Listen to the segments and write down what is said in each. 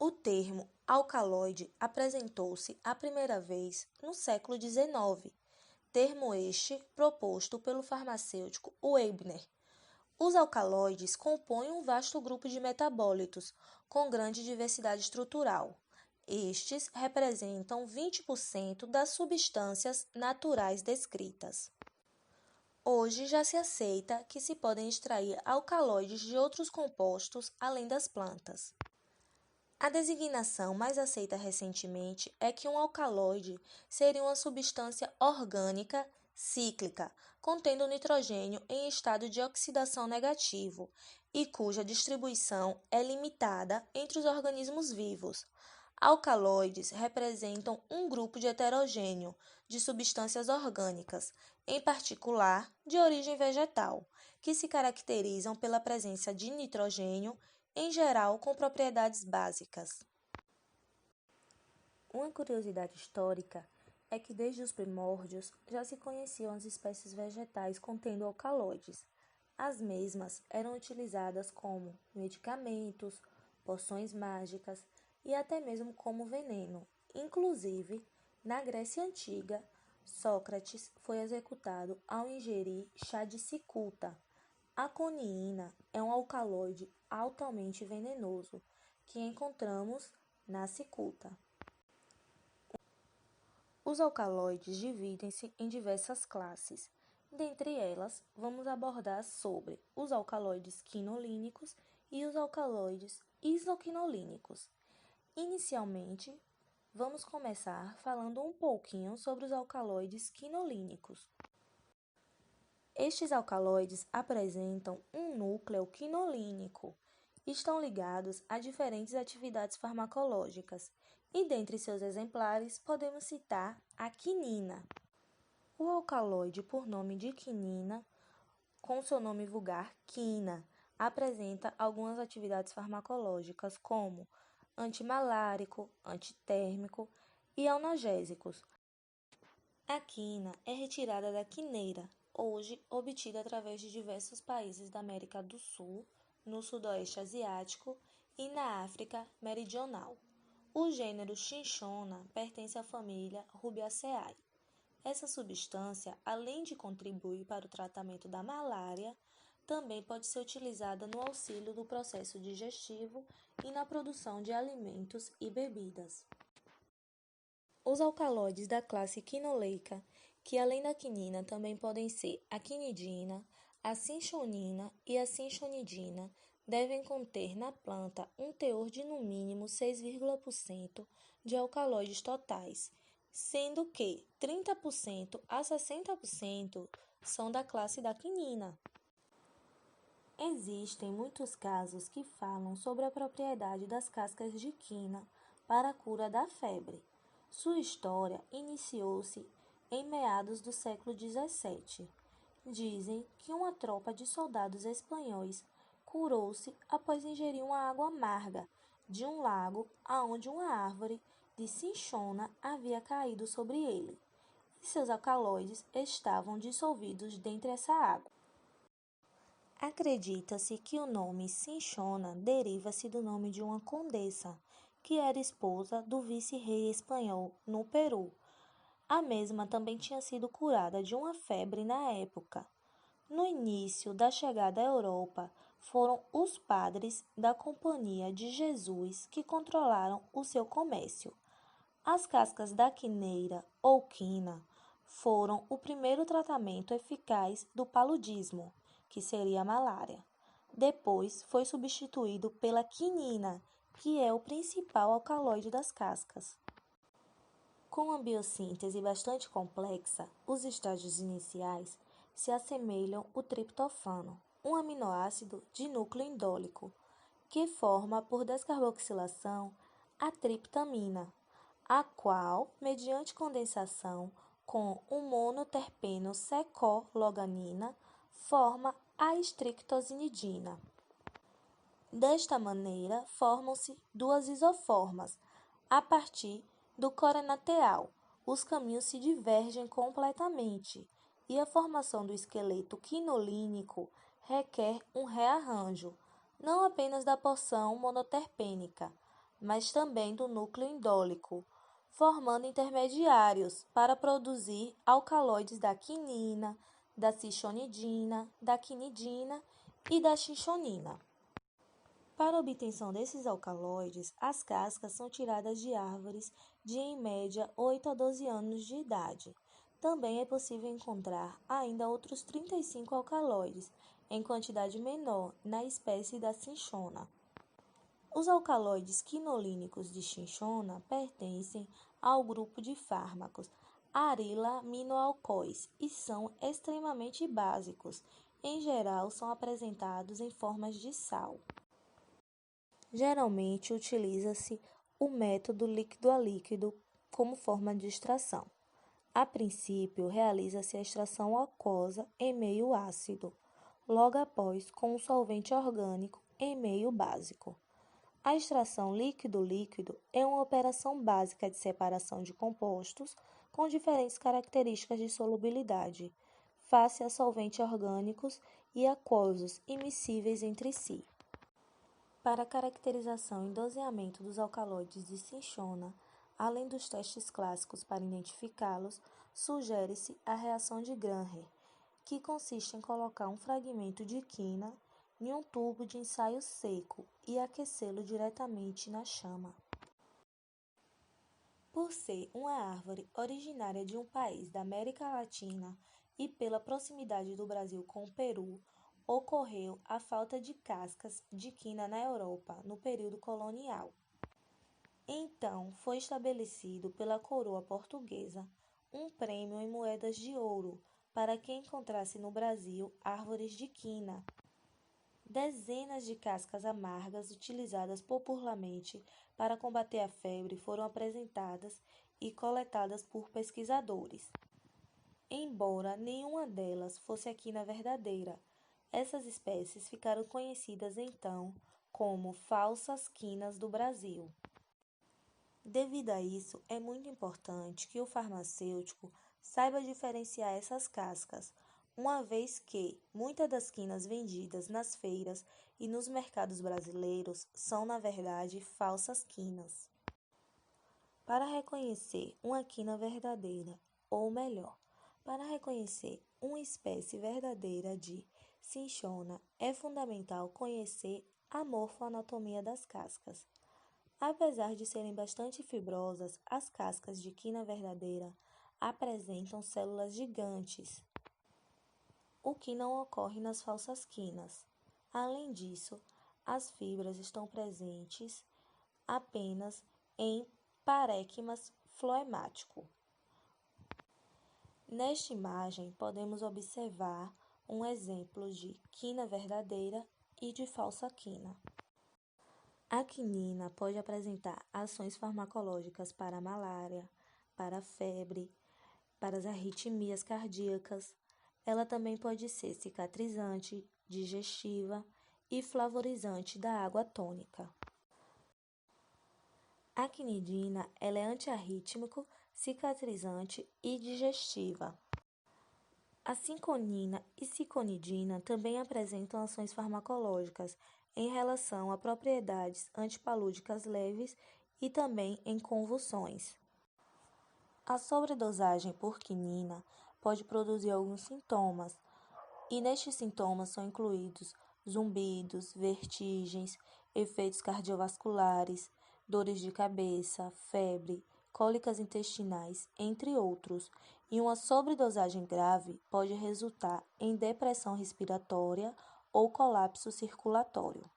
O termo alcaloide apresentou-se a primeira vez no século XIX, termo este proposto pelo farmacêutico Wegener. Os alcaloides compõem um vasto grupo de metabólitos com grande diversidade estrutural. Estes representam 20% das substâncias naturais descritas. Hoje já se aceita que se podem extrair alcaloides de outros compostos além das plantas. A designação mais aceita recentemente é que um alcaloide seria uma substância orgânica cíclica, contendo nitrogênio em estado de oxidação negativo e cuja distribuição é limitada entre os organismos vivos. Alcaloides representam um grupo de heterogêneo de substâncias orgânicas, em particular de origem vegetal, que se caracterizam pela presença de nitrogênio, em geral com propriedades básicas. Uma curiosidade histórica é que desde os primórdios já se conheciam as espécies vegetais contendo alcaloides. As mesmas eram utilizadas como medicamentos, poções mágicas e até mesmo como veneno. Inclusive, na Grécia Antiga, Sócrates foi executado ao ingerir chá de cicuta. A coniina é um alcaloide altamente venenoso que encontramos na cicuta. Os alcaloides dividem-se em diversas classes. Dentre elas, vamos abordar sobre os alcaloides quinolínicos e os alcaloides isoquinolínicos. Inicialmente, vamos começar falando um pouquinho sobre os alcaloides quinolínicos. Estes alcaloides apresentam um núcleo quinolínico. Estão ligados a diferentes atividades farmacológicas e, dentre seus exemplares, podemos citar a quinina. O alcaloide por nome de quinina, com seu nome vulgar quina, apresenta algumas atividades farmacológicas como antimalárico, antitérmico e analgésicos. A quina é retirada da quineira, hoje obtida através de diversos países da América do Sul, no Sudoeste Asiático e na África Meridional. O gênero Cinchona pertence à família Rubiaceae. Essa substância, além de contribuir para o tratamento da malária, também pode ser utilizada no auxílio do processo digestivo e na produção de alimentos e bebidas. Os alcaloides da classe quinoleica, que além da quinina também podem ser a quinidina, a cinchonina e a cinchonidina, devem conter na planta um teor de no mínimo 6,% de alcaloides totais, sendo que 30% a 60% são da classe da quinina. Existem muitos casos que falam sobre a propriedade das cascas de quina para a cura da febre. Sua história iniciou-se em meados do século XVII. Dizem que uma tropa de soldados espanhóis curou-se após ingerir uma água amarga de um lago aonde uma árvore de cinchona havia caído sobre ele, e seus alcaloides estavam dissolvidos dentro dessa água. Acredita-se que o nome cinchona deriva-se do nome de uma condessa, que era esposa do vice-rei espanhol no Peru. A mesma também tinha sido curada de uma febre na época. No início da chegada à Europa, foram os padres da Companhia de Jesus que controlaram o seu comércio. As cascas da quineira ou quina foram o primeiro tratamento eficaz do paludismo, que seria a malária. Depois foi substituído pela quinina, que é o principal alcaloide das cascas. Com uma biossíntese bastante complexa, os estágios iniciais se assemelham ao triptofano, um aminoácido de núcleo indólico, que forma por descarboxilação a triptamina, a qual, mediante condensação com o monoterpeno secologanina, forma a estrictozinidina. Desta maneira, formam-se duas isoformas. A partir do coronateal, os caminhos se divergem completamente e a formação do esqueleto quinolínico requer um rearranjo, não apenas da porção monoterpênica, mas também do núcleo indólico, formando intermediários para produzir alcaloides da quinina, da cichonidina, da quinidina e da chinchonina. Para a obtenção desses alcaloides, as cascas são tiradas de árvores de, em média, 8 a 12 anos de idade. Também é possível encontrar ainda outros 35 alcaloides, em quantidade menor, na espécie da cinchona. Os alcaloides quinolínicos de cinchona pertencem ao grupo de fármacos arilaminoalcoóis e são extremamente básicos. Em geral, são apresentados em formas de sal. Geralmente, utiliza-se o método líquido a líquido como forma de extração. A princípio, realiza-se a extração aquosa em meio ácido, logo após com um solvente orgânico em meio básico. A extração líquido-líquido é uma operação básica de separação de compostos com diferentes características de solubilidade, face a solventes orgânicos e aquosos immiscíveis entre si. Para a caracterização e doseamento dos alcaloides de cinchona, além dos testes clássicos para identificá-los, sugere-se a reação de Granher, que consiste em colocar um fragmento de quina em um tubo de ensaio seco e aquecê-lo diretamente na chama. Por ser uma árvore originária de um país da América Latina e pela proximidade do Brasil com o Peru, ocorreu a falta de cascas de quina na Europa no período colonial. Então, foi estabelecido pela coroa portuguesa um prêmio em moedas de ouro para quem encontrasse no Brasil árvores de quina. Dezenas de cascas amargas utilizadas popularmente para combater a febre foram apresentadas e coletadas por pesquisadores. Embora nenhuma delas fosse a quina verdadeira, essas espécies ficaram conhecidas então como falsas quinas do Brasil. Devido a isso, é muito importante que o farmacêutico saiba diferenciar essas cascas, uma vez que muitas das quinas vendidas nas feiras e nos mercados brasileiros são, na verdade, falsas quinas. Para reconhecer uma quina verdadeira, ou melhor, para reconhecer uma espécie verdadeira de cinchona, é fundamental conhecer a morfoanatomia das cascas. Apesar de serem bastante fibrosas, as cascas de quina verdadeira apresentam células gigantes, o que não ocorre nas falsas quinas. Além disso, as fibras estão presentes apenas em parênquimas floemático. Nesta imagem, podemos observar um exemplo de quina verdadeira e de falsa quina. A quinina pode apresentar ações farmacológicas para a malária, para a febre, para as arritmias cardíacas. Ela também pode ser cicatrizante, digestiva e flavorizante da água tônica. A quinidina ela é antiarrítmico, cicatrizante e digestiva. A cinconina e ciconidina também apresentam ações farmacológicas em relação a propriedades antipalúdicas leves e também em convulsões. A sobredosagem por quinina pode produzir alguns sintomas, e nestes sintomas são incluídos zumbidos, vertigens, efeitos cardiovasculares, dores de cabeça, febre, cólicas intestinais, entre outros, e uma sobredosagem grave pode resultar em depressão respiratória ou colapso circulatório.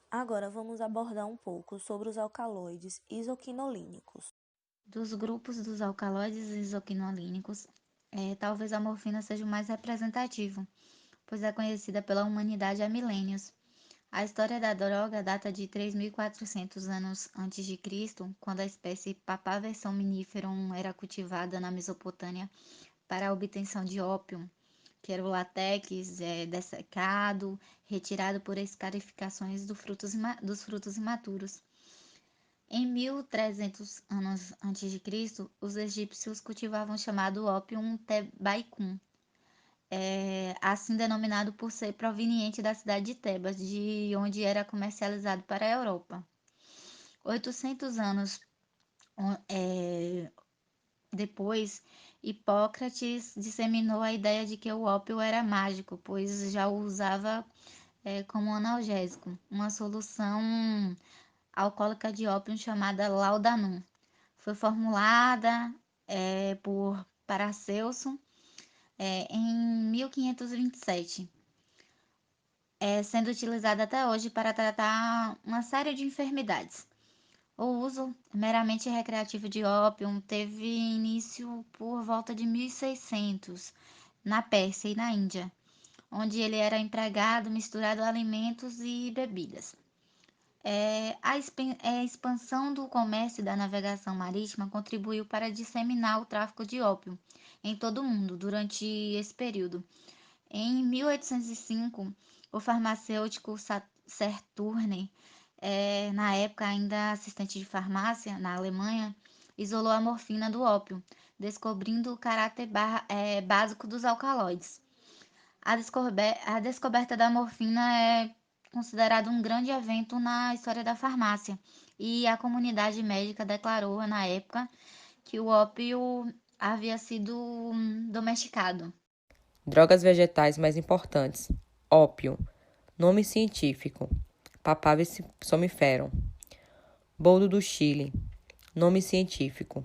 Agora vamos abordar um pouco sobre os alcaloides isoquinolínicos. Dos grupos dos alcaloides isoquinolínicos, talvez a morfina seja o mais representativo, pois é conhecida pela humanidade há milênios. A história da droga data de 3.400 anos antes de Cristo, quando a espécie Papaver somniferum era cultivada na Mesopotâmia para a obtenção de ópio, que era o látex dessecado, retirado por escarificações dos frutos imaturos. Em 1300 anos antes de Cristo, os egípcios cultivavam o chamado Opium Tebaicum, assim denominado por ser proveniente da cidade de Tebas, de onde era comercializado para a Europa. 800 anos depois, Hipócrates disseminou a ideia de que o ópio era mágico, pois já o usava como analgésico. Uma solução alcoólica de ópio chamada laudanum foi formulada por Paracelso em 1527, sendo utilizada até hoje para tratar uma série de enfermidades. O uso meramente recreativo de ópio teve início por volta de 1600, na Pérsia e na Índia, onde ele era empregado misturado a alimentos e bebidas. A expansão do comércio e da navegação marítima contribuiu para disseminar o tráfico de ópio em todo o mundo durante esse período. Em 1805, o farmacêutico Saturne, na época ainda assistente de farmácia na Alemanha, isolou a morfina do ópio, descobrindo o caráter básico dos alcaloides. A descoberta da morfina é considerado um grande evento na história da farmácia, e a comunidade médica declarou na época que o ópio havia sido domesticado. Drogas vegetais mais importantes: ópio. Nome científico: Papaver somniferum. Boldo do Chile. Nome científico: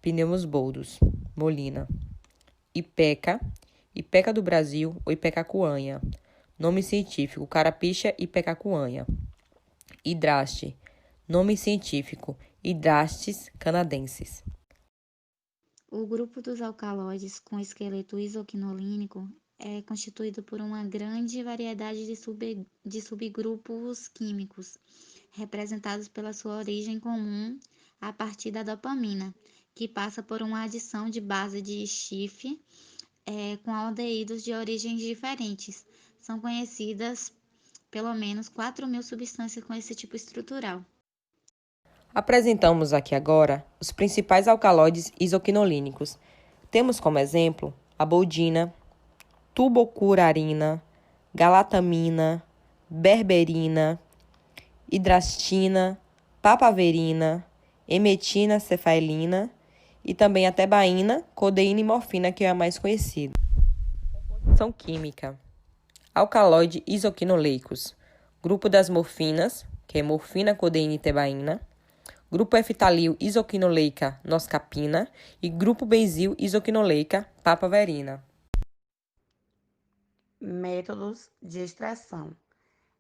Pneus boldos. Molina. Ipeca. Ipeca do Brasil ou Ipecacuanha. Nome científico: Carapixa ipecacuanha. Hidraste. Nome científico: Hydrastis canadensis. O grupo dos alcaloides com esqueleto isoquinolínico é constituído por uma grande variedade de subgrupos químicos, representados pela sua origem comum a partir da dopamina, que passa por uma adição de base de chifre com aldeídos de origens diferentes. São conhecidas pelo menos 4.000 substâncias com esse tipo estrutural. Apresentamos aqui agora os principais alcaloides isoquinolínicos. Temos como exemplo a boldina, tubocurarina, galatamina, berberina, hidrastina, papaverina, emetina cefaelina e também a tebaína, codeína e morfina, que é a mais conhecida. Composição química: alcaloide isoquinoleicos, grupo das morfinas, que é morfina, codeína e tebaína, grupo efitalil isoquinoleica noscapina e grupo benzil isoquinoleica papaverina. Métodos de extração.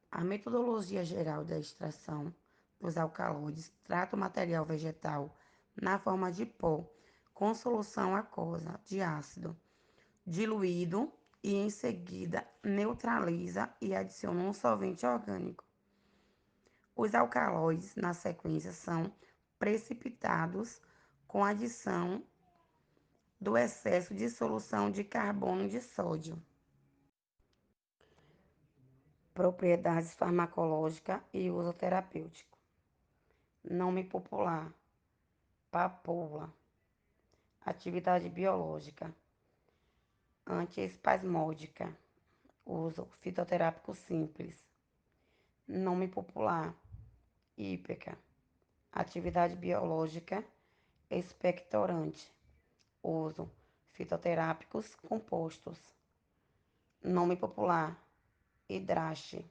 A metodologia geral da extração dos alcaloides trata o material vegetal na forma de pó, com solução aquosa de ácido diluído e em seguida neutraliza e adiciona um solvente orgânico. Os alcaloides, na sequência, são precipitados com adição do excesso de solução de carbono de sódio. Propriedades farmacológicas e uso terapêutico. Nome popular: papoula. Atividade biológica: antiespasmódica. Uso fitoterápico simples. Nome popular: ípeca. Atividade biológica: expectorante. Uso fitoterápicos compostos. Nome popular: hidraste.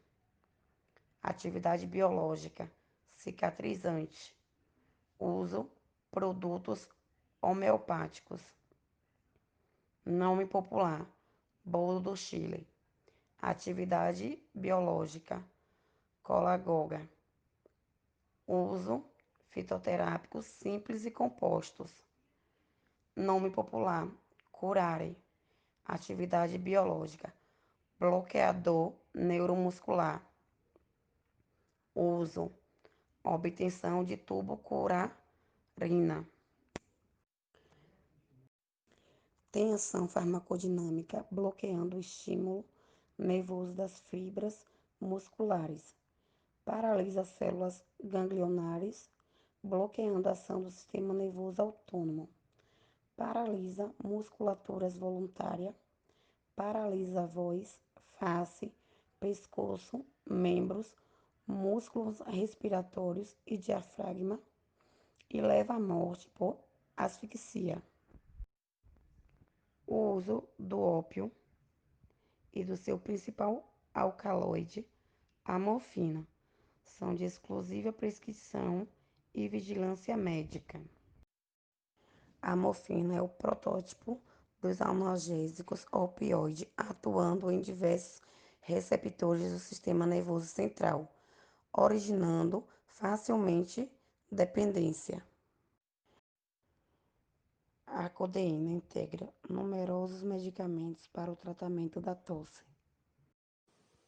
Atividade biológica: cicatrizante. Uso produtos homeopáticos. Nome popular: bolo do Chile. Atividade biológica: colagoga. Uso fitoterápicos simples e compostos. Nome popular: curare. Atividade biológica: bloqueador neuromuscular. Uso: obtenção de tubocurarina. Tem ação farmacodinâmica bloqueando o estímulo nervoso das fibras musculares. Paralisa células ganglionares, bloqueando a ação do sistema nervoso autônomo. Paralisa musculaturas voluntárias. Paralisa a voz, face, pescoço, membros músculos respiratórios e diafragma e leva à morte por asfixia. O uso do ópio e do seu principal alcaloide, a morfina, são de exclusiva prescrição e vigilância médica. A morfina é o protótipo dos analgésicos opioide, atuando em diversos receptores do sistema nervoso central, originando facilmente dependência. A codeína integra numerosos medicamentos para o tratamento da tosse.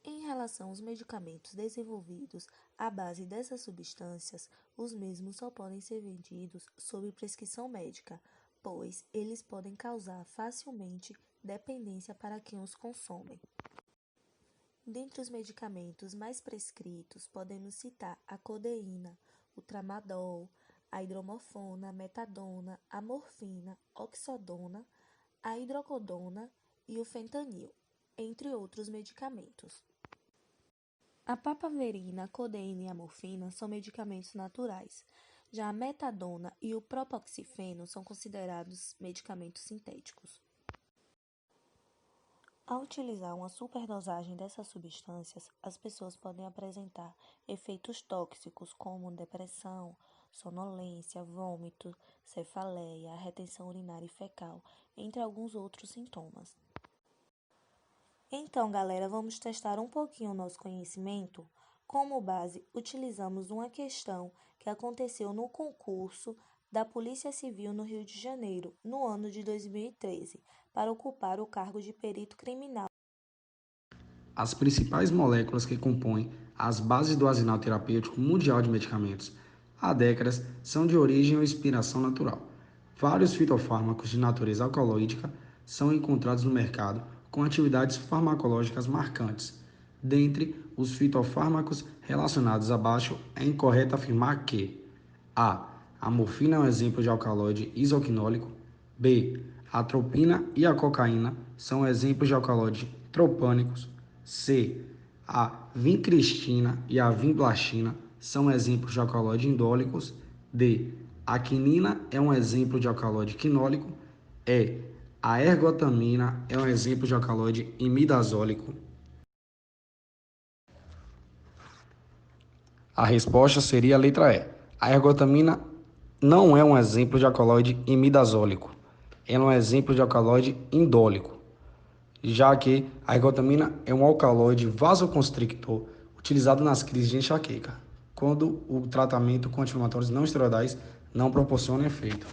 Em relação aos medicamentos desenvolvidos à base dessas substâncias, os mesmos só podem ser vendidos sob prescrição médica, pois eles podem causar facilmente dependência para quem os consome. Dentre os medicamentos mais prescritos, podemos citar a codeína, o tramadol, a hidromorfona, a metadona, a morfina, oxidona, a hidrocodona e o fentanil, entre outros medicamentos. A papaverina, a codeína e a morfina são medicamentos naturais. Já a metadona e o propoxifeno são considerados medicamentos sintéticos. Ao utilizar uma superdosagem dessas substâncias, as pessoas podem apresentar efeitos tóxicos como depressão, sonolência, vômito, cefaleia, retenção urinária e fecal, entre alguns outros sintomas. Então, galera, vamos testar um pouquinho o nosso conhecimento? Como base, utilizamos uma questão que aconteceu no concurso da Polícia Civil no Rio de Janeiro, no ano de 2013, para ocupar o cargo de perito criminal. As principais moléculas que compõem as bases do arsenal terapêutico mundial de medicamentos há décadas são de origem ou inspiração natural. Vários fitofármacos de natureza alcaloídica são encontrados no mercado com atividades farmacológicas marcantes. Dentre os fitofármacos relacionados abaixo, é incorreto afirmar que a morfina é um exemplo de alcaloide isoquinólico. B. A atropina e a cocaína são exemplos de alcaloides tropânicos. C. A vincristina e a vinblastina são exemplos de alcaloides indólicos. D. A quinina é um exemplo de alcaloide quinólico. E. A ergotamina é um exemplo de alcaloide imidazólico. A resposta seria a letra E. A ergotamina não é um exemplo de alcaloide imidazólico. Ela é um exemplo de alcaloide indólico, já que a ergotamina é um alcaloide vasoconstrictor utilizado nas crises de enxaqueca, quando o tratamento com anti-inflamatórios não esteroidais não proporciona efeito.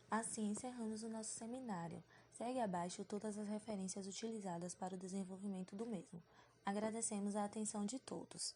Assim encerramos o nosso seminário. Segue abaixo todas as referências utilizadas para o desenvolvimento do mesmo. Agradecemos a atenção de todos.